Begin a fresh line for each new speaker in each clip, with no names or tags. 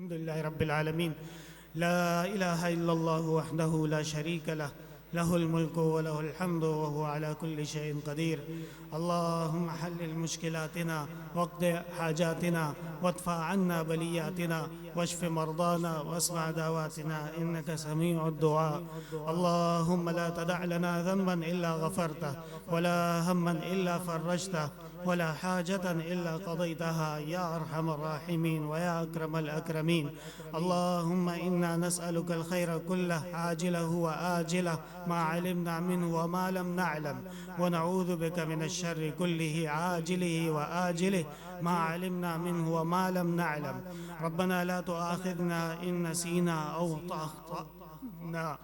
الحمد لله رب العالمين. لا إله إلا الله وحده لا شريك له، له الملك وله الحمد وهو على كل شيء قدير. اللهم حلل مشكلاتنا واقض حاجاتنا وادفع عنا بلياتنا واشف مرضانا واسمع دعواتنا إنك سميع الدعاء. اللهم لا تدع لنا ذنبا إلا غفرته، ولا هما إلا فرجته، ولا حاجة إلا قضيتها يا أرحم الراحمين ويا أكرم الأكرمين. اللهم إنا نسألك الخير كله عاجله وآجله ما علمنا منه وما لم نعلم، ونعوذ بك من الشر كله عاجله وآجله ما علمنا منه وما لم نعلم. ربنا لا تؤاخذنا إن نسينا أو أخطأنا،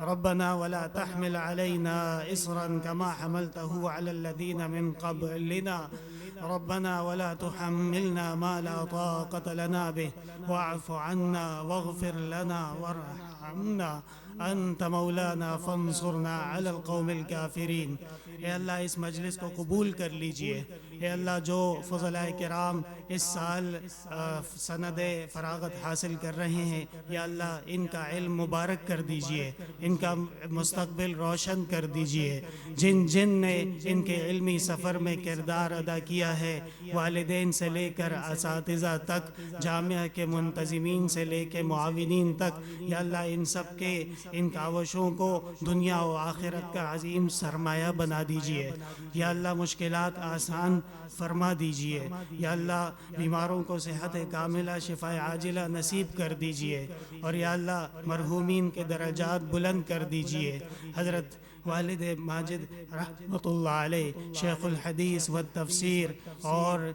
ربنا ولا تحمل علينا إصرا كما حملته على الذين من قبلنا، ربنا ولا تحملنا ما لا طاقة لنا به، واعف عنا واغفر لنا وارحمنا انت مولانا فانصرنا على القوم الكافرین. اے اللہ اس مجلس کو قبول کر لیجئے. اے اللہ جو فضلاء کرام اس سال سند فراغت حاصل کر رہے ہیں، یا اللہ ان کا علم مبارک کر دیجئے، ان کا مستقبل روشن کر دیجئے. جن جن نے ان کے علمی سفر میں کردار ادا کیا ہے، والدین سے لے کر اساتذہ تک، جامعہ کے منتظمین سے لے کے معاونین تک، یا اللہ ان سب کے ان کاوشوں کو دنیا و آخرت کا عظیم سرمایہ بنا دیجئے. یا اللہ مشکلات آسان فرما دیجئے. یا اللہ بیماروں کو صحت کاملہ شفا عاجلہ نصیب کر دیجئے. اور یا اللہ مرحومین کے درجات بلند کر دیجئے. حضرت والد ماجد رحمۃ اللہ علیہ شیخ الحدیث والتفسیر اور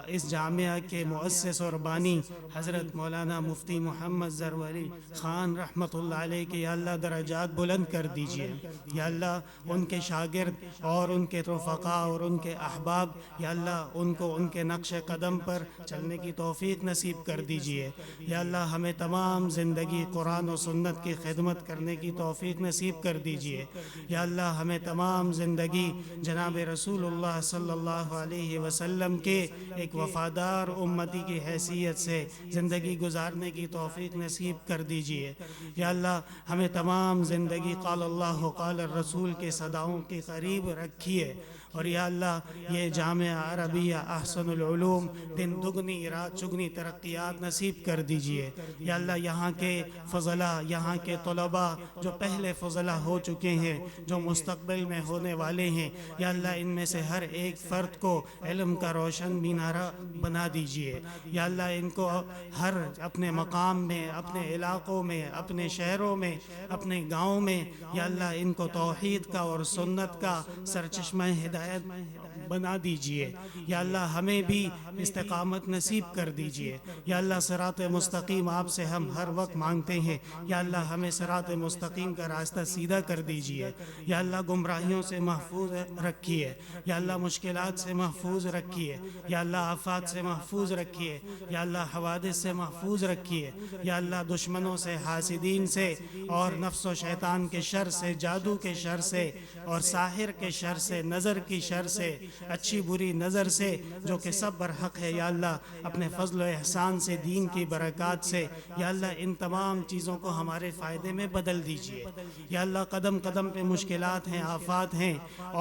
اس جامعہ کے مؤسس اور بانی حضرت مولانا مفتی محمد زروری خان رحمۃ اللہ علیہ کے یا اللہ درجات بلند کر دیجئے. یا اللہ ان کے شاگرد اور ان کے رفقا اور ان کے احباب، یا اللہ ان کو ان کے نقش قدم پر چلنے کی توفیق نصیب کر دیجئے. یا اللہ ہمیں تمام زندگی قرآن و سنت کی خدمت کرنے کی توفیق نصیب کر دیجئے. یا اللہ ہمیں تمام زندگی جناب رسول اللہ صلی اللہ علیہ وسلم کے ایک وفادار امتی کی حیثیت سے زندگی گزارنے کی توفیق نصیب کر دیجئے. یا اللہ ہمیں تمام زندگی قال اللہ قال الرسول کے صداؤں کے قریب رکھیے. اور یا اللہ یہ جامعہ عربیہ احسن العلوم دن دگنی رات چگنی ترقیات نصیب کر دیجئے. یا اللہ یہاں کے فضلاء، یہاں کے طلباء جو پہلے فضلاء ہو چکے ہیں، جو مستقبل میں ہونے والے ہیں، یا اللہ ان میں سے ہر ایک فرد کو علم کا روشن مینارہ بنا دیجئے. یا اللہ ان کو ہر اپنے مقام میں، اپنے علاقوں میں، اپنے شہروں میں، اپنے گاؤں میں، یا اللہ ان کو توحید کا اور سنت کا سرچشمہ ہدایت بنا دیجئے. یا اللہ ہمیں بھی استقامت نصیب کر دیجئے. یا اللہ صراط مستقیم آپ سے ہم ہر وقت مانگتے ہیں. یا اللہ ہمیں صراط مستقیم کا راستہ سیدھا کر دیجئے. یا اللہ گمراہیوں سے محفوظ رکھیے. یا اللہ مشکلات سے محفوظ رکھیے. یا اللہ آفات سے محفوظ رکھیے. یا اللہ حوادث سے محفوظ رکھیے. یا اللہ دشمنوں سے، حاسدین سے اور نفس و شیطان کے شر سے، جادو کے شر سے اور ساحر کے شر سے، نظر کی شر سے، اچھی بری نظر سے جو کہ سب برحق ہے، یا اللہ اپنے فضل و احسان سے، دین کی برکات سے، یا اللہ ان تمام چیزوں کو ہمارے فائدے میں بدل دیجئے. یا اللہ قدم قدم پہ مشکلات ہیں، آفات ہیں،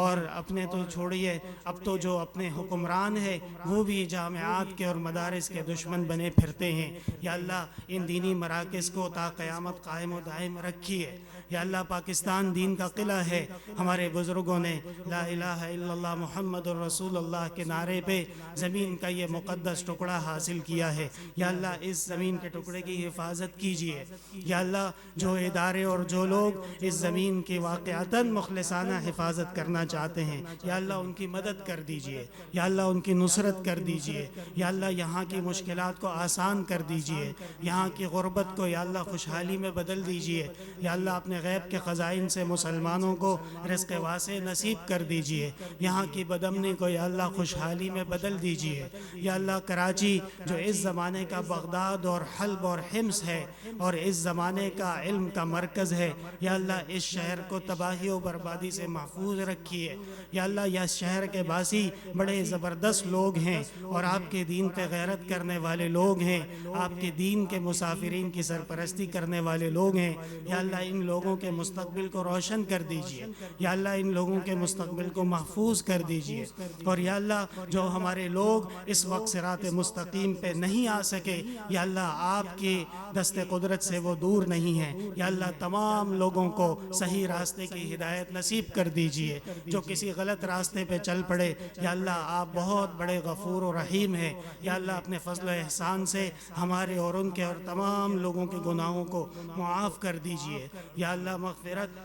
اور اپنے تو چھوڑیے، اب تو جو اپنے حکمران ہے وہ بھی جامعات کے اور مدارس کے دشمن بنے پھرتے ہیں. یا اللہ ان دینی مراکز کو تا قیامت قائم و دائم رکھیے. یا اللہ پاکستان دین کا قلعہ ہے. ہمارے بزرگوں نے لا الہ الا اللہ محمد الرسول اللہ کے نعرے پہ زمین کا یہ مقدس ٹکڑا حاصل کیا ہے. یا اللہ اس زمین کے ٹکڑے کی حفاظت کیجئے. یا اللہ جو ادارے اور جو لوگ اس زمین کی واقعتاً مخلصانہ حفاظت کرنا چاہتے ہیں، یا اللہ ان کی مدد کر دیجئے. یا اللہ ان کی نصرت کر دیجئے. یا اللہ یہاں کی مشکلات کو آسان کر دیجئے. یہاں کی غربت کو یا اللہ خوشحالی میں بدل دیجئے. یا اللہ اپنے غیب کے خزائن سے مسلمانوں کو رزق واسع نصیب کر دیجئے، یہاں کی بدامنی کو یا اللہ خوشحالی میں بدل دیجئے۔ یا اللہ کراچی جو اس زمانے کا بغداد اور حلب اور حمص ہے اور اس زمانے کا علم کا مرکز ہے، یا اللہ اس شہر کو تباہی و بربادی سے محفوظ رکھیے۔ یا اللہ یہ شہر کے باسی بڑے زبردست لوگ ہیں اور آپ کے دین پہ غیرت کرنے والے لوگ ہیں، آپ کے دین کے مسافرین کی سرپرستی کرنے والے لوگ ہیں۔ یا اللہ ان لوگوں کے مستقبل کو روشن کر دیجئے، یا اللہ ان لوگوں کے مستقبل کو محفوظ کر دیجئے۔ اور یا اللہ جو ہمارے لوگ اس وقت صراط مستقیم پہ نہیں آ سکے، یا اللہ آپ کی دست قدرت سے وہ دور نہیں ہیں، یا اللہ تمام لوگوں کو صحیح راستے کی ہدایت نصیب کر دیجئے۔ جو کسی غلط راستے پہ چل پڑے، یا اللہ آپ بہت بڑے غفور و رحیم ہیں، یا اللہ اپنے فضل و احسان سے ہمارے اور ان کے اور تمام لوگوں کے گناہوں کو معاف کر دیجئے، یا اللہ مغفرت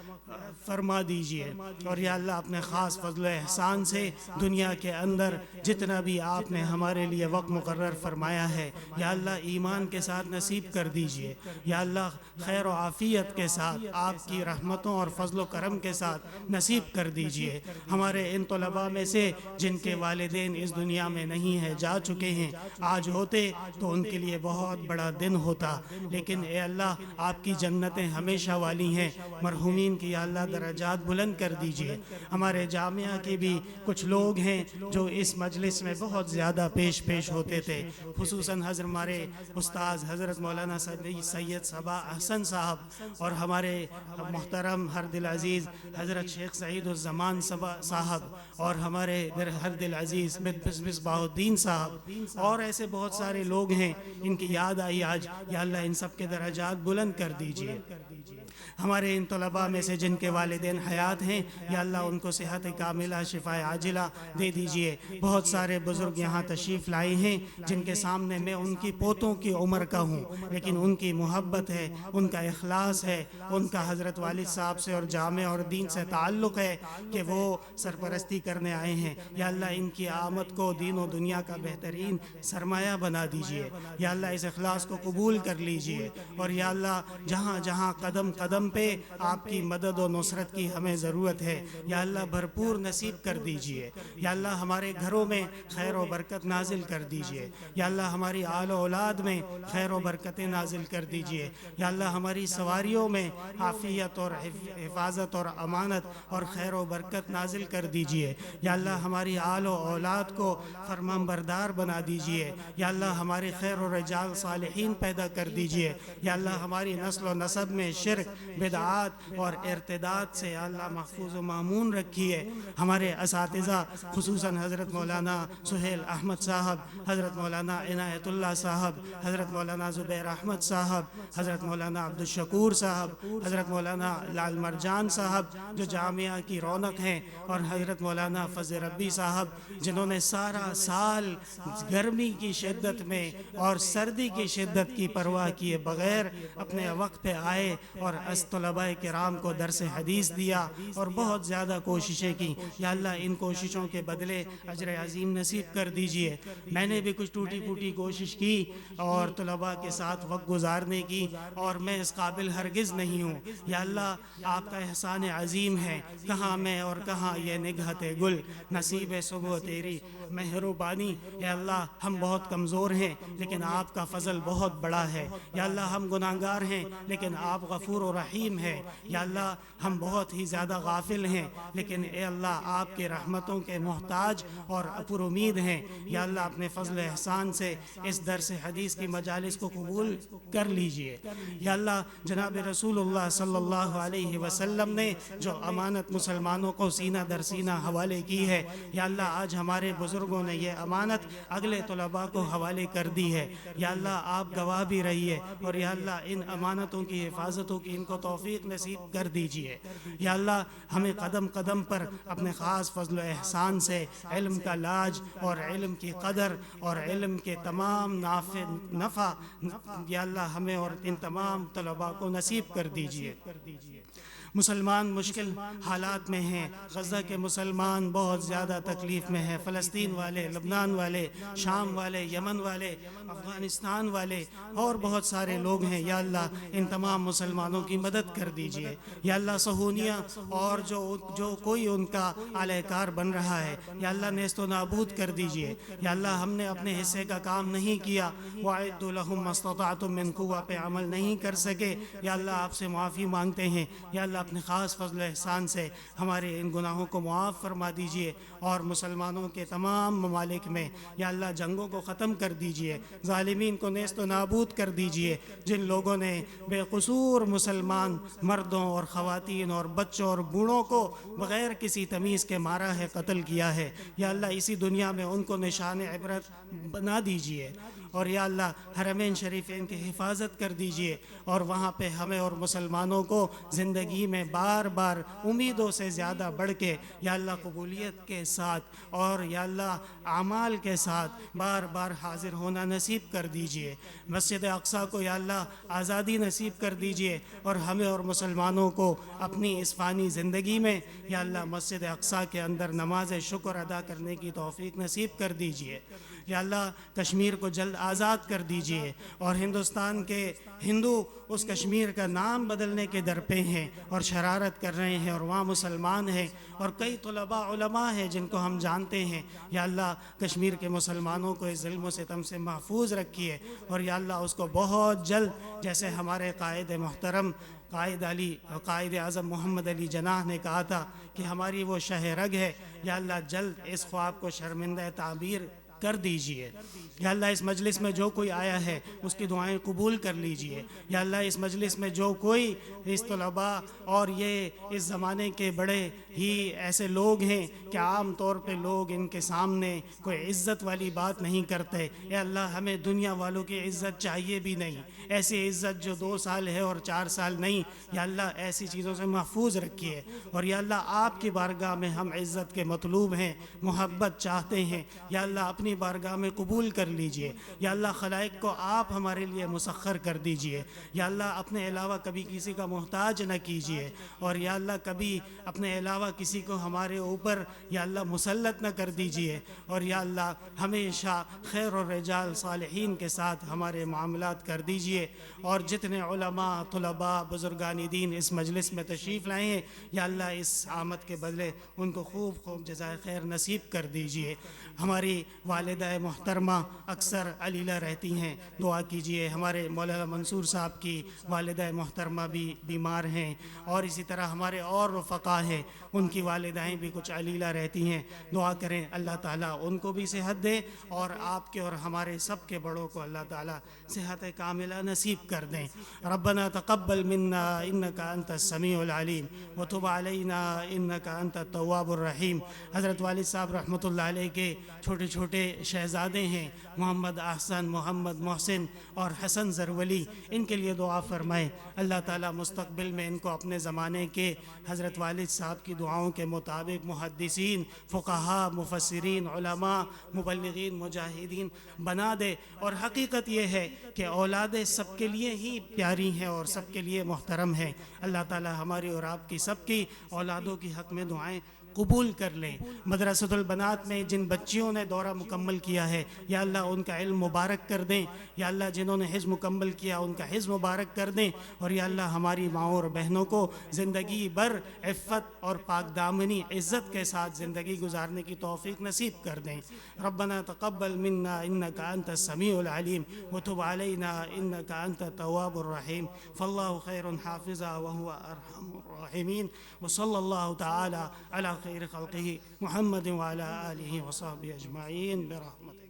فرما دیجئے۔ اور یا اللہ اپنے خاص فضل و احسان سے دنیا کے اندر جتنا بھی آپ نے ہمارے لیے وقت مقرر فرمایا ہے، یا اللہ ایمان کے ساتھ نصیب کر دیجئے، یا اللہ خیر و عافیت کے ساتھ آپ کی رحمتوں اور فضل و کرم کے ساتھ نصیب کر دیجئے۔ ہمارے ان طلباء میں سے جن کے والدین اس دنیا میں نہیں ہیں، جا چکے ہیں، آج ہوتے تو ان کے لیے بہت بڑا دن ہوتا، لیکن اے اللہ آپ کی جنتیں ہمیشہ والی ہیں، مرحومین کی یا اللہ درجات بلند کر دیجئے۔ ہمارے جامعہ کے بھی کچھ لوگ ہیں جو اس مجلس میں بہت زیادہ پیش ہوتے تھے، خصوصاً حضرت ہمارے استاذ حضرت مولانا سید صبا احسن صاحب اور ہمارے محترم ہر دل عزیز حضرت شیخ سعید الزمان صاحب اور ہمارے ہر دل عزیز مصباح الدین صاحب اور ایسے بہت سارے لوگ ہیں، ان کی یاد آئی آج، یا اللہ ان سب کے درجات بلند کر دیجئے۔ ہمارے ان طلباء میں سے جن کے والدین حیات ہیں، یا اللہ ان کو صحت کاملہ شفا عاجلہ دے دیجئے۔ بہت سارے بزرگ یہاں تشریف لائے ہیں جن کے سامنے میں ان کی پوتوں کی عمر کا ہوں، لیکن ان کی محبت ہے، ان کا اخلاص ہے، ان کا حضرت والد صاحب سے اور جامع اور دین سے تعلق ہے کہ وہ سرپرستی کرنے آئے ہیں۔ یا اللہ ان کی آمد کو دین و دنیا کا بہترین سرمایہ بنا دیجئے، یا اللہ اس اخلاص کو قبول کر لیجئے۔ اور یا اللہ جہاں جہاں قدم قدم پہ آپ کی مدد و نصرت کی ہمیں ضرورت ہے، یا اللہ بھرپور نصیب کر دیجئے۔ یا اللہ ہمارے گھروں میں خیر و برکت نازل کر دیجئے، یا اللہ ہماری آل و اولاد میں خیر و برکتیں نازل کر دیجئے، یا اللہ ہماری سواریوں میں عافیت اور حفاظت اور امانت اور خیر و برکت نازل کر دیجئے، یا اللہ ہماری آل و اولاد کو فرمان بردار بنا دیجئے، یا اللہ ہمارے خیر و رجال صالحین پیدا کر دیجئے، یا اللہ ہماری نسل و نسب میں شرک، بدعات اور ارتداد سے یا اللہ محفوظ و مامون رکھیے۔ ہمارے اساتذہ خصوصاً حضرت مولانا سہیل احمد صاحب، حضرت مولانا عنایت اللہ صاحب، حضرت مولانا زبیر احمد صاحب، حضرت مولانا عبدالشکور صاحب، حضرت مولانا لال مرجان صاحب جو جامعہ کی رونق ہیں، اور حضرت مولانا فضل ربی صاحب جنہوں نے سارا سال گرمی کی شدت میں اور سردی کی شدت کی پرواہ کیے بغیر اپنے وقت پہ آئے اور طلباء کرام کو درس حدیث دیا اور بہت زیادہ کوششیں کی۔ یا اللہ ان کوششوں کے بدلے اجر عظیم نصیب کر دیجئے۔ میں نے بھی کچھ ٹوٹی پھوٹی کوشش کی اور طلباء کے ساتھ وقت گزارنے کی، اور میں اس قابل ہرگز نہیں ہوں۔ یا اللہ آپ کا احسان عظیم ہے، کہاں میں اور کہاں یہ نگہت گل، نصیب صبح تیری مہربانی۔ یا اللہ ہم بہت کمزور ہیں لیکن آپ کا فضل بہت بڑا ہے۔ یا اللہ ہم گناہگار ہیں لیکن آپ غفور و رحیم ہے۔ یا اللہ ہم بہت ہی زیادہ غافل ہیں لیکن اے اللہ آپ کے رحمتوں کے محتاج اور پر امید ہیں۔ یا اللہ اپنے فضل احسان سے اس درس حدیث کی مجالس کو قبول کر لیجئے۔ یا اللہ جناب رسول اللہ صلی اللہ علیہ وسلم نے جو امانت مسلمانوں کو سینہ در سینہ حوالے کی ہے، یا اللہ آج ہمارے بزرگوں نے یہ امانت اگلے طلباء کو حوالے کر دی ہے۔ یا اللہ آپ گواہ بھی رہیے، اور یا اللہ ان امانتوں کی حفاظتوں کی ان کو توفیق نصیب کر دیجئے۔ یا اللہ ہمیں قدم قدم پر اپنے خاص فضل و احسان سے علم کا لاج اور علم کی قدر اور علم کے تمام نفع یا اللہ ہمیں اور ان تمام طلباء کو نصیب کر دیجئے۔ مسلمان مشکل حالات میں ہیں، غزہ کے مسلمان بہت زیادہ تکلیف میں ہیں، فلسطین والے، لبنان والے، شام والے، یمن والے، افغانستان والے اور بہت سارے لوگ ہیں۔ یا اللہ ان تمام مسلمانوں کی مدد کر دیجئے۔ یا اللہ صہونیہ اور جو کوئی ان کا اعلی کار بن رہا ہے، یا اللہ نیست و نابود کر دیجئے۔ یا اللہ ہم نے اپنے حصے کا کام نہیں کیا، وَأَعِدُّوا لَهُم مَّا اسْتَطَعْتُم مِّن قُوَّةٍ پہ عمل نہیں کر سکے۔ یا اللہ آپ سے معافی مانگتے ہیں، یا اللہ اپنے خاص فضل و احسان سے ہمارے ان گناہوں کو معاف فرما دیجئے، اور مسلمانوں کے تمام ممالک میں یا اللہ جنگوں کو ختم کر دیجئے، ظالمین کو نیست و نابود کر دیجئے۔ جن لوگوں نے بے قصور مسلمان مردوں اور خواتین اور بچوں اور بوڑھوں کو بغیر کسی تمیز کے مارا ہے، قتل کیا ہے، یا اللہ اسی دنیا میں ان کو نشان عبرت بنا دیجئے۔ اور یا اللہ حرمین شریفین کی حفاظت کر دیجئے، اور وہاں پہ ہمیں اور مسلمانوں کو زندگی میں بار بار امیدوں سے زیادہ بڑھ کے یا اللہ قبولیت کے ساتھ اور یا اللہ اعمال کے ساتھ بار بار حاضر ہونا نصیب کر دیجئے۔ مسجد اقصیٰ کو یا اللہ آزادی نصیب کر دیجئے، اور ہمیں اور مسلمانوں کو اپنی اس فانی زندگی میں یا اللہ مسجد اقصیٰ کے اندر نماز شکر ادا کرنے کی توفیق نصیب کر دیجئے۔ یا اللہ کشمیر کو جلد آزاد کر دیجئے، اور ہندوستان کے ہندو اس کشمیر کا نام بدلنے کے در پہ ہیں اور شرارت کر رہے ہیں، اور وہاں مسلمان ہیں اور کئی طلباء علماء ہیں جن کو ہم جانتے ہیں۔ یا اللہ کشمیر کے مسلمانوں کو اس ظلم و ستم سے محفوظ رکھیے، اور یا اللہ اس کو بہت جلد، جیسے ہمارے قائد محترم قائد اعظم محمد علی جناح نے کہا تھا کہ ہماری وہ شہ رگ ہے، یا اللہ جلد اس خواب کو شرمندہ تعبیر کر دیجئے۔ یا اللہ اس مجلس میں جو کوئی آیا ہے اس کی دعائیں قبول کر لیجئے۔ یا اللہ اس مجلس میں جو کوئی اس طلباء اور یہ اس زمانے کے بڑے ہی ایسے لوگ ہیں کہ عام طور پہ لوگ ان کے سامنے کوئی عزت والی بات نہیں کرتے، یا اللہ ہمیں دنیا والوں کی عزت چاہیے بھی نہیں، ایسی عزت جو 2 سال ہے اور 4 سال نہیں۔ یا اللہ ایسی چیزوں سے محفوظ رکھیے، اور یا اللہ آپ کی بارگاہ میں ہم عزت کے مطلوب ہیں، محبت چاہتے ہیں، یا اللہ اپنی بارگاہ میں قبول کر لیجئے۔ یا اللہ خلائق کو آپ ہمارے لیے مسخر کر دیجئے۔ یا اللہ اپنے علاوہ کبھی کسی کا محتاج نہ کیجئے، اور یا اللہ کبھی اپنے علاوہ کسی کو ہمارے اوپر یا اللہ مسلط نہ کر دیجئے، اور یا اللہ ہمیشہ خیر و رجال صالحین کے ساتھ ہمارے معاملات کر دیجئے۔ اور جتنے علماء، طلباء، بزرگان دین اس مجلس میں تشریف لائے ہیں، یا اللہ اس آمد کے بدلے ان کو خوب خوب جزائے خیر نصیب کر دیجئے۔ ہماری والدہ محترمہ اکثر علیلہ رہتی ہیں، دعا کیجئے۔ ہمارے مولانا منصور صاحب کی والدہ محترمہ بھی بیمار ہیں، اور اسی طرح ہمارے اور رفقا ہیں، ان کی والدائیں بھی کچھ علیلہ رہتی ہیں۔ دعا کریں اللہ تعالیٰ ان کو بھی صحت دے، اور آپ کے اور ہمارے سب کے بڑوں کو اللہ تعالیٰ صحت کاملہ نصیب کر دیں۔ ربنا تقبل منا انک انت السمیع العلیم وتب علینا انک انت التواب الرحیم۔ حضرت والد صاحب رحمۃ اللہ علیہ کے چھوٹے چھوٹے شہزادے ہیں، محمد احسن، محمد محسن اور حسن زرولی، ان کے لیے دعا فرمائیں۔ اللہ تعالیٰ مستقبل میں ان کو اپنے زمانے کے حضرت والد صاحب کی دعاؤں کے مطابق محدثین، فقہاء، مفسرین، علماء، مبلغین، مجاہدین بنا دے۔ اور حقیقت یہ ہے کہ اولادیں سب کے لیے ہی پیاری ہیں اور سب کے لیے محترم ہیں۔ اللہ تعالیٰ ہماری اور آپ کی سب کی اولادوں کی حق میں دعائیں قبول کر لیں۔ مدرسۃ البنات میں جن بچیوں نے دورہ مکمل کیا ہے، یا اللہ ان کا علم مبارک کر دیں، یا اللہ جنہوں نے حفظ مکمل کیا ان کا حفظ مبارک کر دیں، اور یا اللہ ہماری ماؤں اور بہنوں کو زندگی بھر عفت اور پاک دامنی عزت کے ساتھ زندگی گزارنے کی توفیق نصیب کر دیں۔ ربنا تقبل منا انک انت السمیع العلیم وتب علینا انک انت التواب الرحیم فاللہ خیر حافظا وهو ارحم الراحمین وصلی اللہ تعالی علی خیر خلقہ محمد وعلی آلہ وصحبہ اجمعین برحمتہ۔